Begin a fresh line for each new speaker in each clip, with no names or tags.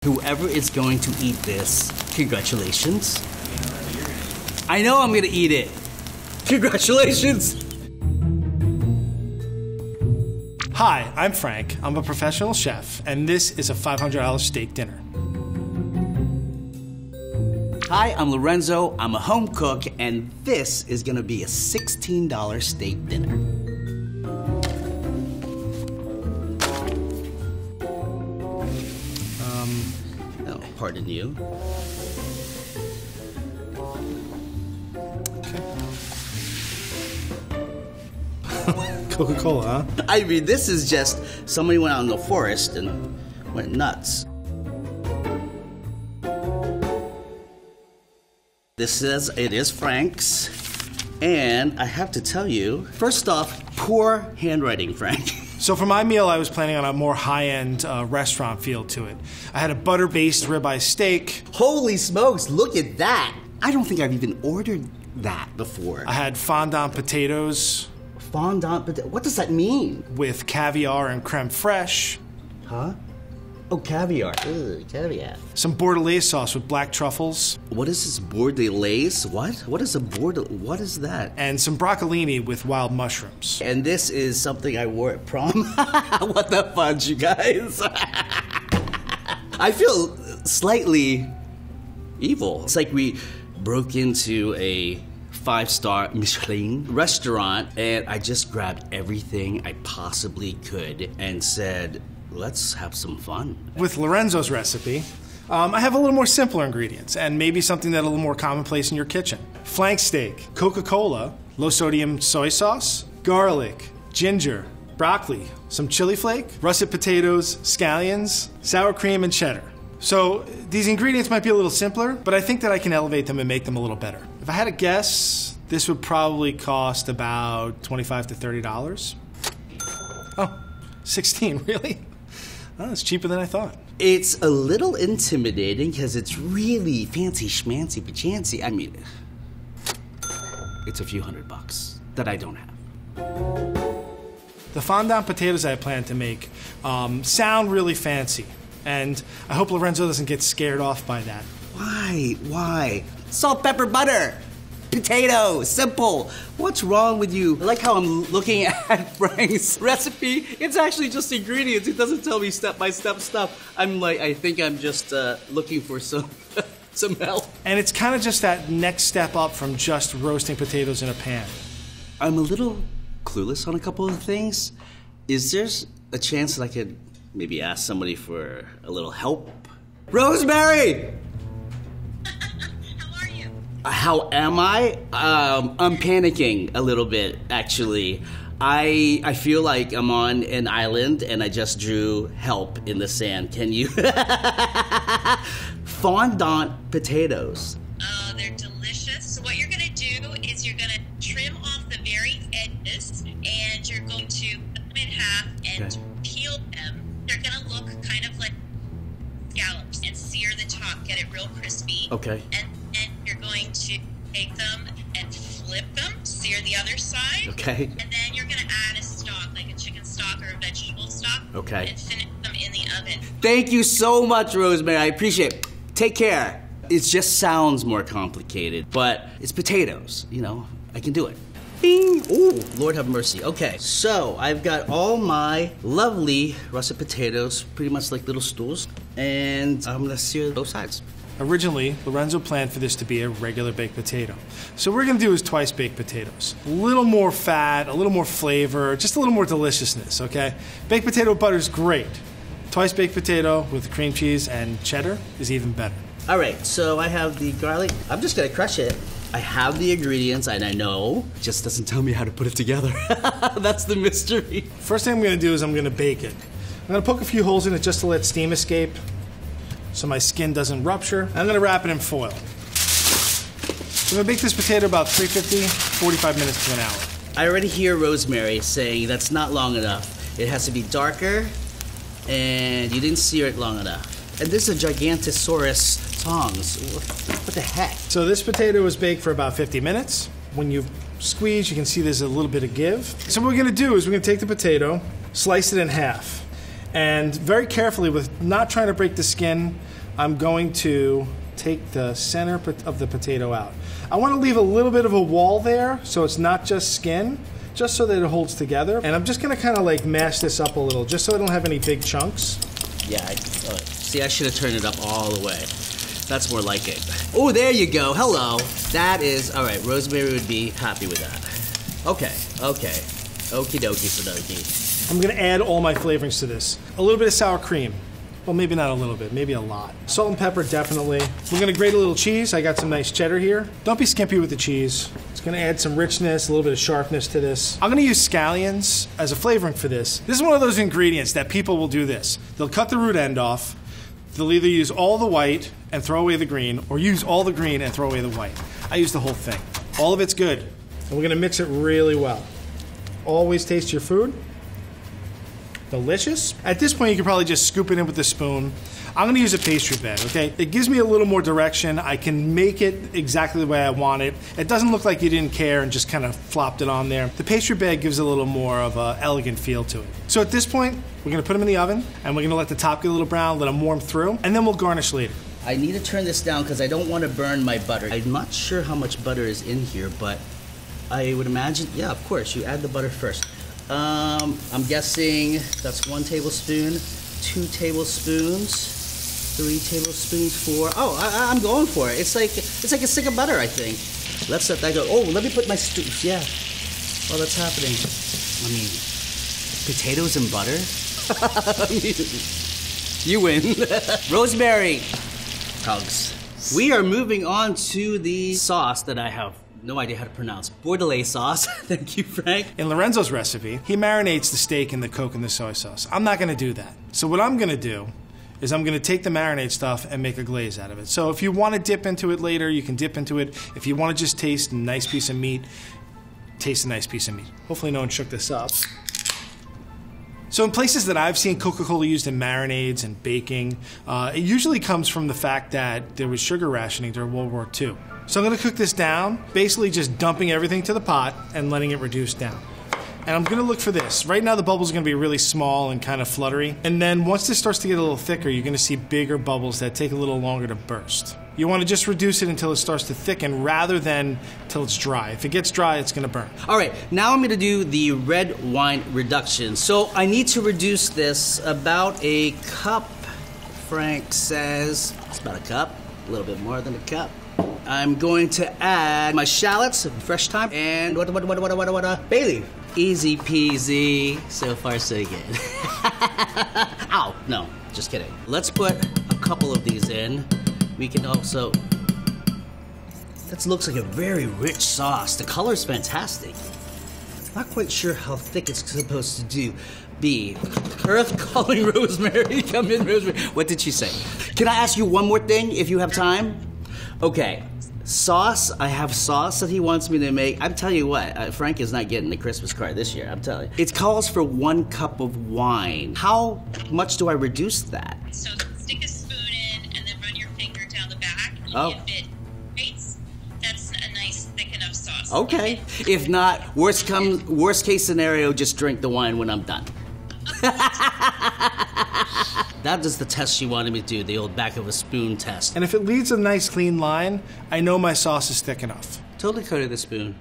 Whoever is going to eat this, congratulations. I know I'm gonna eat it. Congratulations.
Hi, I'm Frank. I'm a professional chef, and this is a $500 steak dinner.
Hi, I'm Lorenzo. I'm a home cook, and this is gonna be a $16 steak dinner. Oh, pardon you.
Coca-Cola, huh?
I mean, this is just somebody went out in the forest and went nuts. This says it is Frank's, and I have to tell you, first off, poor handwriting, Frank.
So for my meal, I was planning on a more high-end restaurant feel to it. I had a butter-based ribeye steak.
Holy smokes, look at that. I don't think I've even ordered that before.
I had fondant potatoes.
Fondant potato, what does that mean?
With caviar and creme fraiche.
Huh? Oh, caviar. Ugh, caviar.
Some bordelaise sauce with black truffles.
What is this, bordelaise? What? What is what is that?
And some broccolini with wild mushrooms.
And this is something I wore at prom? What the fudge, you guys? I feel slightly evil. It's like we broke into a 5-star Michelin restaurant and I just grabbed everything I possibly could and said, let's have some fun.
With Lorenzo's recipe, I have a little more simpler ingredients and maybe something that's a little more commonplace in your kitchen. Flank steak, Coca-Cola, low-sodium soy sauce, garlic, ginger, broccoli, some chili flake, russet potatoes, scallions, sour cream, and cheddar. So these ingredients might be a little simpler, but I think that I can elevate them and make them a little better. If I had to guess, this would probably cost about $25 to $30. Oh, 16, really? Oh, it's cheaper than I thought.
It's a little intimidating because it's really fancy schmancy pachancy. I mean, it's a few $100 that I don't have.
The fondant potatoes I plan to make sound really fancy. And I hope Lorenzo doesn't get scared off by that.
Why? Why? Salt, pepper, butter. Potato, simple. What's wrong with you? I like how I'm looking at Frank's recipe. It's actually just ingredients. It doesn't tell me step-by-step stuff. I'm like, I think I'm just looking for some help.
And it's kind of just that next step up from just roasting potatoes in a pan.
I'm a little clueless on a couple of things. Is there a chance that I could maybe ask somebody for a little help? Rosemary! How am I? I'm panicking a little bit, actually. I feel like I'm on an island and I just drew help in the sand. Can you? Fondant potatoes.
Oh, they're delicious. So what you're going to do is you're going to trim off the very edges and you're going to cut them in half and peel them. They're going to look kind of like scallops and sear the top, get it real crispy.
Okay.
And you're going to take them and flip them, sear the other side.
Okay.
And then you're going to add a stock, like a chicken stock or a vegetable stock.
Okay.
And finish them in the oven.
Thank you so much, Rosemary. I appreciate it. Take care. It just sounds more complicated, but it's potatoes. You know, I can do it. Bing! Oh, Lord have mercy. Okay, so I've got all my lovely russet potatoes, pretty much like little stools, and I'm gonna sear both sides.
Originally, Lorenzo planned for this to be a regular baked potato. So what we're gonna do is twice baked potatoes. A little more fat, a little more flavor, just a little more deliciousness, okay? Baked potato butter is great. Twice baked potato with cream cheese and cheddar is even better.
All right, so I have the garlic. I'm just gonna crush it. I have the ingredients and I know, it just doesn't tell me how to put it together. That's the mystery.
First thing I'm gonna do is I'm gonna bake it. I'm gonna poke a few holes in it just to let steam escape so my skin doesn't rupture. I'm gonna wrap it in foil. I'm gonna bake this potato about 350, 45 minutes to an hour.
I already hear Rosemary saying that's not long enough. It has to be darker and you didn't sear it long enough. And this is a Gigantosaurus tongs. What the heck?
So this potato was baked for about 50 minutes. When you squeeze, you can see there's a little bit of give. So what we're gonna do is we're gonna take the potato, slice it in half. And very carefully, with not trying to break the skin, I'm going to take the center of the potato out. I want to leave a little bit of a wall there so it's not just skin, just so that it holds together. And I'm just going to kind of like mash this up a little, just so I don't have any big chunks.
Yeah, see, I should have turned it up all the way. That's more like it. Oh, there you go. Hello. That is, all right, Rosemary would be happy with that. Okay. Okie dokie Sudoki.
I'm gonna add all my flavorings to this. A little bit of sour cream. Well, maybe not a little bit, maybe a lot. Salt and pepper, definitely. We're gonna grate a little cheese. I got some nice cheddar here. Don't be skimpy with the cheese. It's gonna add some richness, a little bit of sharpness to this. I'm gonna use scallions as a flavoring for this. This is one of those ingredients that people will do this. They'll cut the root end off. They'll either use all the white and throw away the green, or use all the green and throw away the white. I use the whole thing. All of it's good. And we're gonna mix it really well. Always taste your food. Delicious. At this point, you can probably just scoop it in with a spoon. I'm gonna use a pastry bed, okay? It gives me a little more direction. I can make it exactly the way I want it. It doesn't look like you didn't care and just kind of flopped it on there. The pastry bed gives a little more of an elegant feel to it. So at this point, we're gonna put them in the oven, and we're gonna let the top get a little brown, let them warm through, and then we'll garnish later.
I need to turn this down because I don't want to burn my butter. I'm not sure how much butter is in here, but I would imagine, yeah, of course, you add the butter first. I'm guessing that's 1 tablespoon, 2 tablespoons, 3 tablespoons, 4. Oh, I'm going for it. It's like a stick of butter, I think. Let's let that go. Oh, let me put my yeah. While that's happening, I mean, potatoes and butter. You win. Rosemary. Hugs. We are moving on to the sauce that I have no idea how to pronounce. Bordelaise sauce. Thank you, Frank.
In Lorenzo's recipe, he marinates the steak in the Coke and the soy sauce. I'm not gonna do that. So what I'm gonna do is I'm gonna take the marinade stuff and make a glaze out of it. So if you wanna dip into it later, you can dip into it. If you wanna just taste a nice piece of meat, taste a nice piece of meat. Hopefully no one shook this up. So in places that I've seen Coca-Cola used in marinades and baking, it usually comes from the fact that there was sugar rationing during World War II. So I'm gonna cook this down, basically just dumping everything to the pot and letting it reduce down. And I'm gonna look for this. Right now the bubbles are gonna be really small and kind of fluttery. And then once this starts to get a little thicker, you're gonna see bigger bubbles that take a little longer to burst. You wanna just reduce it until it starts to thicken rather than till it's dry. If it gets dry, it's gonna burn.
All right, now I'm gonna do the red wine reduction. So I need to reduce this about a cup, Frank says. It's about a cup, a little bit more than a cup. I'm going to add my shallots, fresh thyme, and bay leaf. Easy peasy. So far, so good. Ow, no, just kidding. Let's put a couple of these in. We can also... That looks like a very rich sauce. The color's fantastic. Not quite sure how thick it's supposed to be. Earth calling Rosemary. Come in, Rosemary. What did she say? Can I ask you one more thing, if you have time? Okay. Sauce, I have sauce that he wants me to make. I'm telling you what, Frank is not getting the Christmas card this year, I'm telling you. It calls for 1 cup of wine. How much do I reduce that?
So stick a spoon in and then run your finger down the back.
Oh.
If it grates, that's a nice thick enough sauce.
Okay. If not, worst case scenario, just drink the wine when I'm done. That is the test she wanted me to do, the old back of a spoon test.
And if it leaves a nice clean line, I know my sauce is thick enough.
Totally coated the spoon.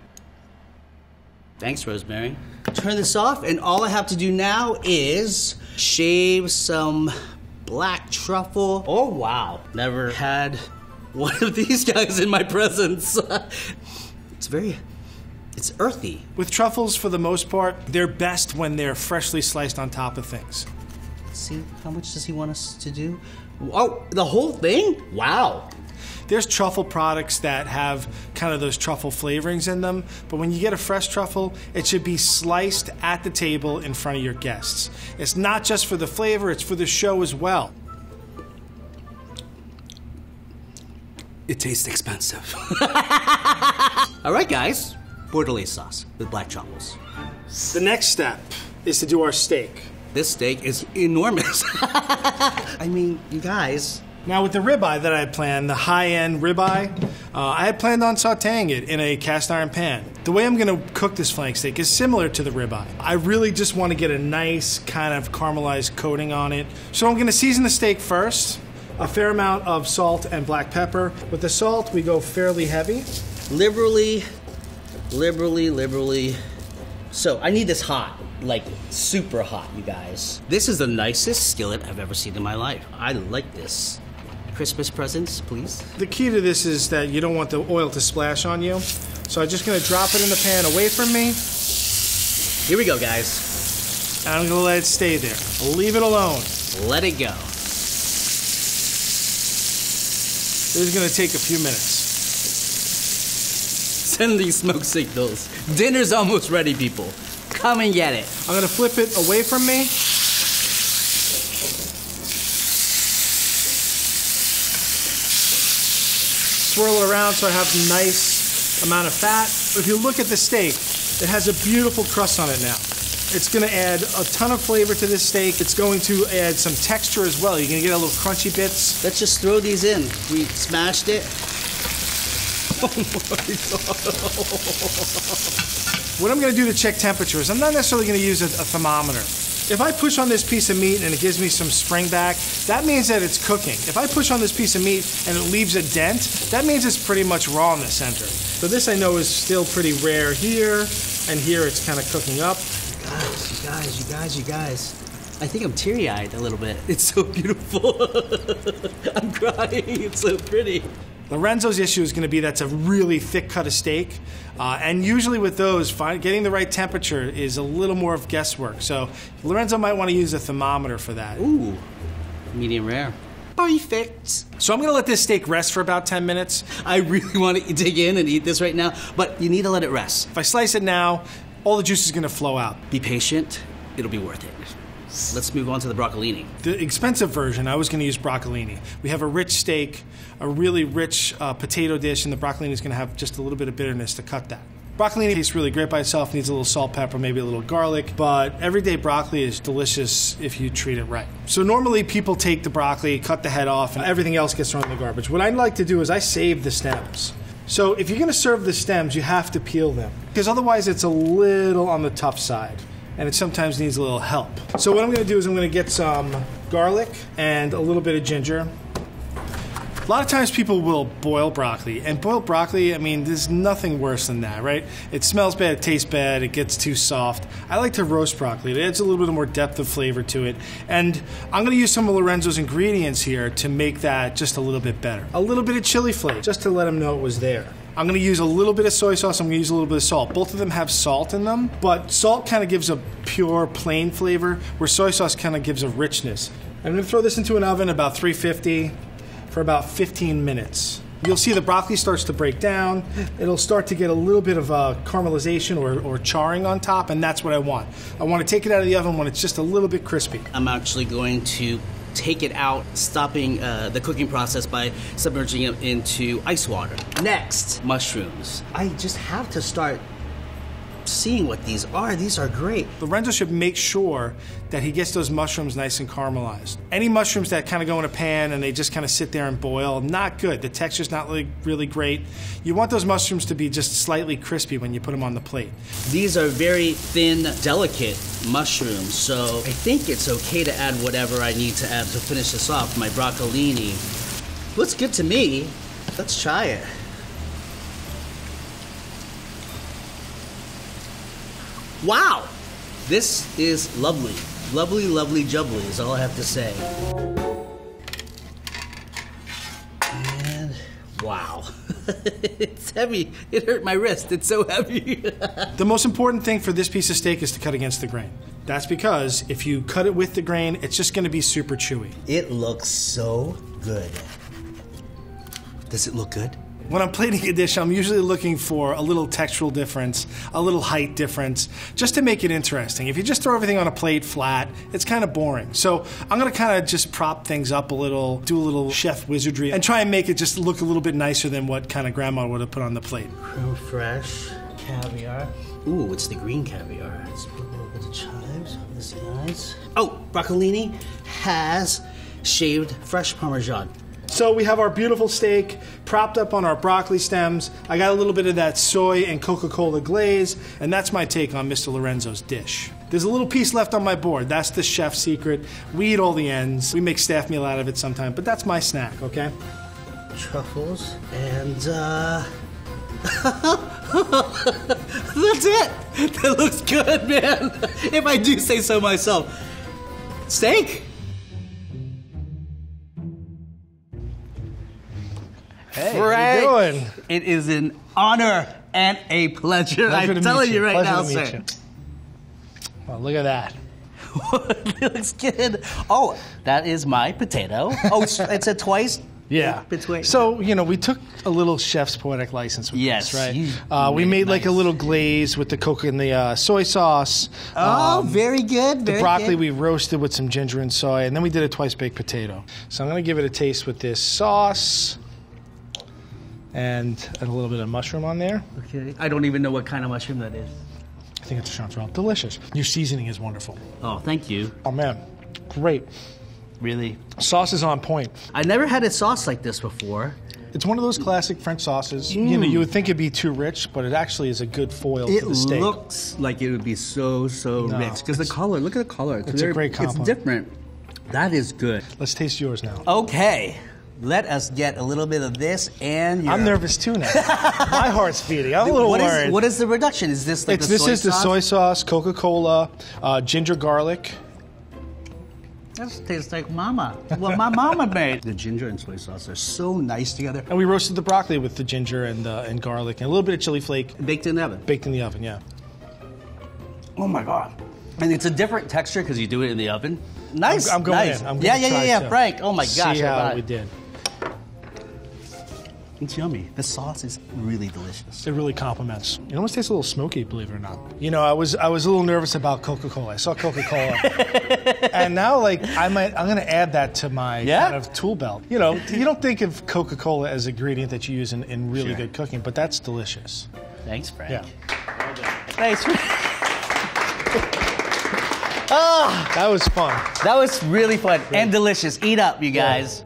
Thanks, Rosemary. Turn this off, and all I have to do now is shave some black truffle. Oh, wow. Never had one of these guys in my presence. It's earthy.
With truffles, for the most part, they're best when they're freshly sliced on top of things.
Let's see, how much does he want us to do? Oh, the whole thing? Wow.
There's truffle products that have kind of those truffle flavorings in them, but when you get a fresh truffle, it should be sliced at the table in front of your guests. It's not just for the flavor, it's for the show as well.
It tastes expensive. All right, guys. Bordelaise sauce with black truffles.
The next step is to do our steak.
This steak is enormous. I mean, you guys.
Now with the ribeye that I planned, the high-end ribeye, I had planned on sauteing it in a cast iron pan. The way I'm going to cook this flank steak is similar to the ribeye. I really just want to get a nice kind of caramelized coating on it. So I'm going to season the steak first. A fair amount of salt and black pepper. With the salt, we go fairly heavy.
Liberally. So I need this hot, like super hot, you guys. This is the nicest skillet I've ever seen in my life. I like this. Christmas presents, please.
The key to this is that you don't want the oil to splash on you. So I'm just gonna drop it in the pan away from me.
Here we go, guys.
And I'm gonna let it stay there. I'll leave it alone.
Let it go.
This is gonna take a few minutes.
Send these smoke signals. Dinner's almost ready, people. Come and get it.
I'm gonna flip it away from me. Swirl it around so I have a nice amount of fat. If you look at the steak, it has a beautiful crust on it now. It's gonna add a ton of flavor to this steak. It's going to add some texture as well. You're gonna get a little crunchy bits.
Let's just throw these in. We smashed it. Oh my God.
What I'm gonna do to check temperature is I'm not necessarily gonna use a thermometer. If I push on this piece of meat and it gives me some spring back, that means that it's cooking. If I push on this piece of meat and it leaves a dent, that means it's pretty much raw in the center. So this I know is still pretty rare here, and here it's kind of cooking up.
You guys. I think I'm teary-eyed a little bit. It's so beautiful. I'm crying. It's so pretty.
Lorenzo's issue is going to be that's a really thick cut of steak. And usually with those, getting the right temperature is a little more of guesswork. So Lorenzo might want to use a thermometer for that.
Ooh, medium rare. Perfect.
So I'm going to let this steak rest for about 10 minutes.
I really want to dig in and eat this right now, but you need to let it rest.
If I slice it now, all the juice is going to flow out.
Be patient. It'll be worth it. Let's move on to the broccolini.
The expensive version, I was going to use broccolini. We have a rich steak, a really rich potato dish, and the broccolini is going to have just a little bit of bitterness to cut that. Broccolini tastes really great by itself, needs a little salt, pepper, maybe a little garlic, but everyday broccoli is delicious if you treat it right. So normally people take the broccoli, cut the head off, and everything else gets thrown in the garbage. What I like to do is I save the stems. So if you're going to serve the stems, you have to peel them, because otherwise it's a little on the tough side. And it sometimes needs a little help. So what I'm gonna do is I'm gonna get some garlic and a little bit of ginger. A lot of times people will boil broccoli, and boiled broccoli, I mean, there's nothing worse than that, right? It smells bad, it tastes bad, it gets too soft. I like to roast broccoli. It adds a little bit more depth of flavor to it. And I'm gonna use some of Lorenzo's ingredients here to make that just a little bit better. A little bit of chili flake, just to let him know it was there. I'm going to use a little bit of soy sauce, I'm going to use a little bit of salt. Both of them have salt in them, but salt kind of gives a pure, plain flavor, where soy sauce kind of gives a richness. I'm going to throw this into an oven about 350 for about 15 minutes. You'll see the broccoli starts to break down. It'll start to get a little bit of caramelization or charring on top, and that's what I want. I want to take it out of the oven when it's just a little bit crispy.
I'm actually going to take it out, stopping the cooking process by submerging it into ice water. Next, mushrooms. I just have to start seeing what these are. These are great.
Lorenzo should make sure that he gets those mushrooms nice and caramelized. Any mushrooms that kind of go in a pan and they just kind of sit there and boil, not good. The texture's not really great. You want those mushrooms to be just slightly crispy when you put them on the plate.
These are very thin, delicate mushrooms, so I think it's okay to add whatever I need to add to finish this off. My broccolini looks good to me. Let's try it. Wow! This is lovely. Lovely, lovely, jubbly is all I have to say. And wow. It's heavy. It hurt my wrist. It's so heavy.
The most important thing for this piece of steak is to cut against the grain. That's because if you cut it with the grain, it's just going to be super chewy.
It looks so good. Does it look good?
When I'm plating a dish, I'm usually looking for a little textural difference, a little height difference, just to make it interesting. If you just throw everything on a plate flat, it's kind of boring. So I'm gonna kind of just prop things up a little, do a little chef wizardry, and try and make it just look a little bit nicer than what kind of grandma would have put on the plate.
Creme fraiche, caviar. Ooh, it's the green caviar. Let's put a little bit of chives on the sides. Oh, broccolini has shaved fresh Parmesan.
So we have our beautiful steak propped up on our broccoli stems. I got a little bit of that soy and Coca-Cola glaze, and that's my take on Mr. Lorenzo's dish. There's a little piece left on my board. That's the chef's secret. We eat all the ends. We make staff meal out of it sometimes, but that's my snack, okay?
Truffles and that's it. That looks good, man. If I do say so myself. Steak.
Hey,
Frank,
how you doing?
it is an honor and a pleasure.
Pleasure
I'm
to
telling
meet
you right
Pleasure
now,
to meet
sir.
you. Well, look at that.
It looks good. Oh, that is my potato. Oh, it's a twice.
Yeah.
Between.
So, you know, we took a little chef's poetic license with
Yes,
this,
you
right? We
made it
made like a
nice.
little glaze with the coca and the soy sauce.
Oh, very good.
The
Very
broccoli
good.
we roasted with some ginger and soy, and then we did a twice baked potato. So I'm going to give it a taste with this sauce and a little bit of mushroom on there.
Okay. I don't even know what kind of mushroom that is.
I think it's a chanterelle. Delicious. Your seasoning is wonderful.
Oh, thank you.
Oh man, great.
Really.
Sauce is on point.
I never had a sauce like this before.
It's one of those classic French sauces. You know, you would think it'd be too rich, but it actually is a good foil
It
for the steak.
looks like it would be so
No,
rich because the color. Look at the color.
it's a great compliment.
It's different. That is good.
Let's taste yours now.
Okay, let us get a little bit of this and your...
I'm nervous too now. My heart's beating. I'm a little worried.
What is the reduction? Is this like
This is the soy sauce, Coca-Cola, ginger garlic.
This tastes like mama. What my mama made. The ginger and soy sauce are so nice together.
And we roasted the broccoli with the ginger and garlic and a little bit of chili flake
Baked in the oven.
baked in the oven, yeah.
Oh my god. And it's a different texture because you do it in the oven. Nice.
I'm going
nice.
in. I'm gonna try
Yeah.
to
Frank. Oh my gosh.
See
I
how
got
we
it.
did.
It's yummy. The sauce is really delicious.
It really complements. It almost tastes a little smoky, believe it or not. You know, I was a little nervous about Coca-Cola. I saw Coca-Cola, and now like I'm going to add that to my kind of tool belt. You know, you don't think of Coca-Cola as an ingredient that you use in really good cooking, but that's delicious.
Thanks, Frank.
Yeah,
Thanks, Frank.
that was fun.
That was really fun and delicious. Eat up, you guys.